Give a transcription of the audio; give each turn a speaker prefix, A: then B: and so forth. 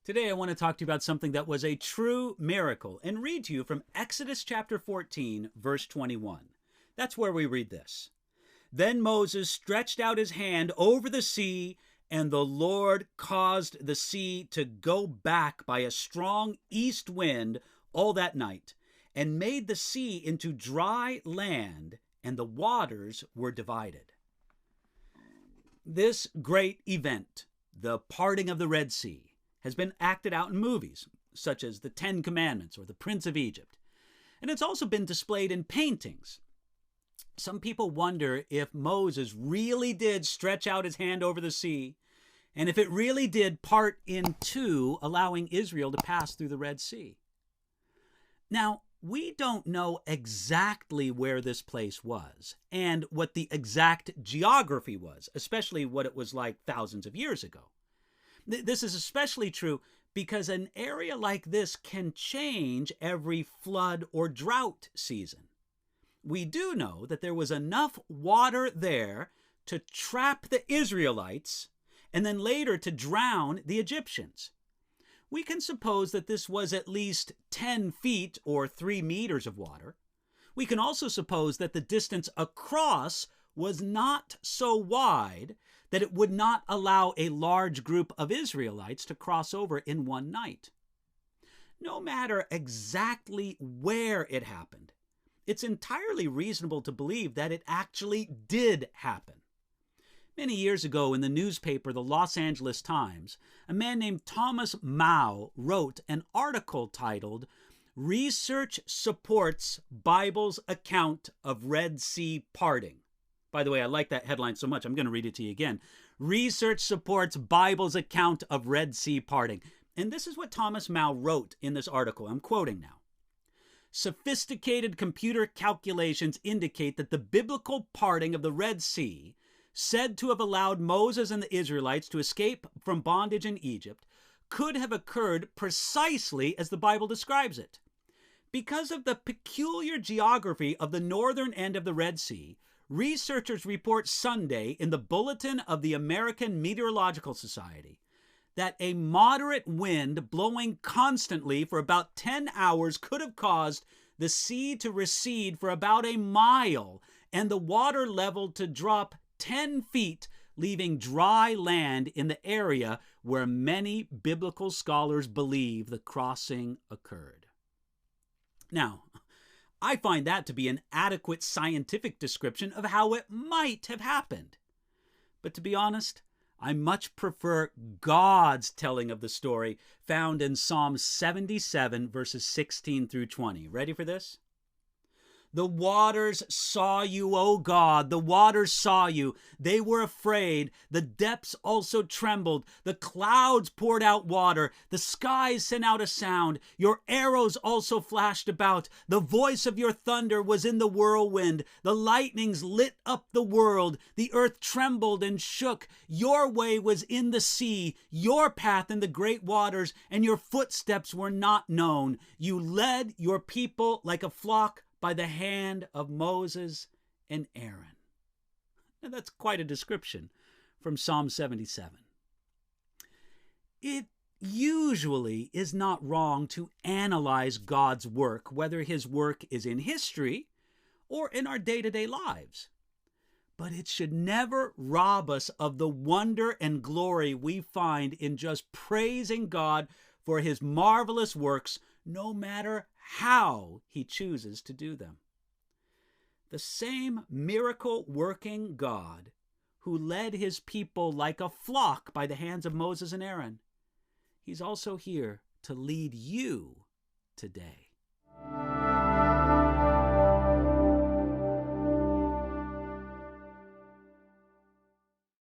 A: Today I want to talk to you about something that was a true miracle and read to you from Exodus chapter 14, verse 21. That's where we read this. Then Moses stretched out his hand over the sea, and the Lord caused the sea to go back by a strong east wind all that night, and made the sea into dry land, and the waters were divided. This great event, the parting of the Red Sea, has been acted out in movies, such as The Ten Commandments or The Prince of Egypt. And it's also been displayed in paintings. Some people wonder if Moses really did stretch out his hand over the sea, and if it really did part in two, allowing Israel to pass through the Red Sea. Now, we don't know exactly where this place was and what the exact geography was, especially what it was like thousands of years ago. This is especially true because an area like this can change every flood or drought season. We do know that there was enough water there to trap the Israelites and then later to drown the Egyptians. We can suppose that this was at least 10 feet or 3 meters of water. We can also suppose that the distance across was not so wide that it would not allow a large group of Israelites to cross over in one night. No matter exactly where it happened, it's entirely reasonable to believe that it actually did happen. Many years ago in the newspaper, the Los Angeles Times, a man named Thomas Mao wrote an article titled, "Research Supports Bible's Account of Red Sea Parting." By the way, I like that headline so much, I'm going to read it to you again. Research supports Bible's account of Red Sea parting. And this is what Thomas Mao wrote in this article. I'm quoting now. Sophisticated computer calculations indicate that the biblical parting of the Red Sea, said to have allowed Moses and the Israelites to escape from bondage in Egypt, could have occurred precisely as the Bible describes it. Because of the peculiar geography of the northern end of the Red Sea, researchers report Sunday in the Bulletin of the American Meteorological Society that a moderate wind blowing constantly for about 10 hours could have caused the sea to recede for about a mile and the water level to drop 10 feet, leaving dry land in the area where many biblical scholars believe the crossing occurred. Now, I find that to be an adequate scientific description of how it might have happened. But to be honest, I much prefer God's telling of the story found in Psalm 77, verses 16 through 20. Ready for this? The waters saw you, O God, the waters saw you. They were afraid. The depths also trembled. The clouds poured out water. The skies sent out a sound. Your arrows also flashed about. The voice of your thunder was in the whirlwind. The lightnings lit up the world. The earth trembled and shook. Your way was in the sea, your path in the great waters, and your footsteps were not known. You led your people like a flock by the hand of Moses and Aaron. Now that's quite a description from Psalm 77. It usually is not wrong to analyze God's work, whether his work is in history or in our day-to-day lives. But it should never rob us of the wonder and glory we find in just praising God for his marvelous works, no matter how he chooses to do them. The same miracle-working God who led his people like a flock by the hands of Moses and Aaron, he's also here to lead you today.